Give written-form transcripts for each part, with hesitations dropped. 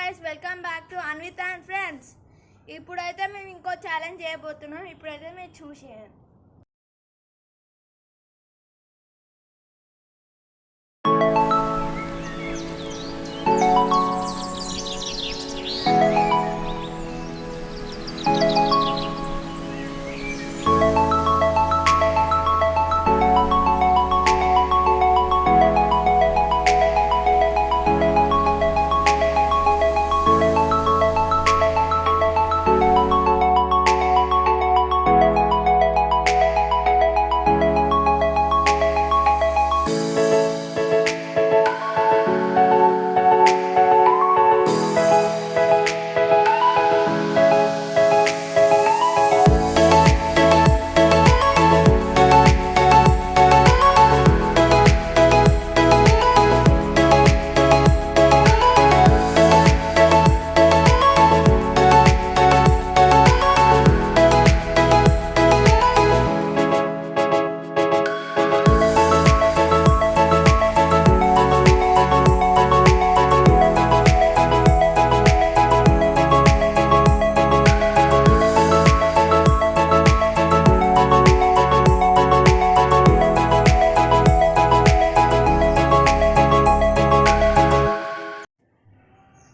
Guys, welcome back to Anvita and friends. ఇప్పుడైతే మేము ఇంకో ఛాలెంజ్ చేయబోతున్నాం. ఇప్పుడైతే మీరు చూసేయండి.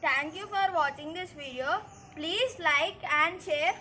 Thank you for watching this video. Please like and share.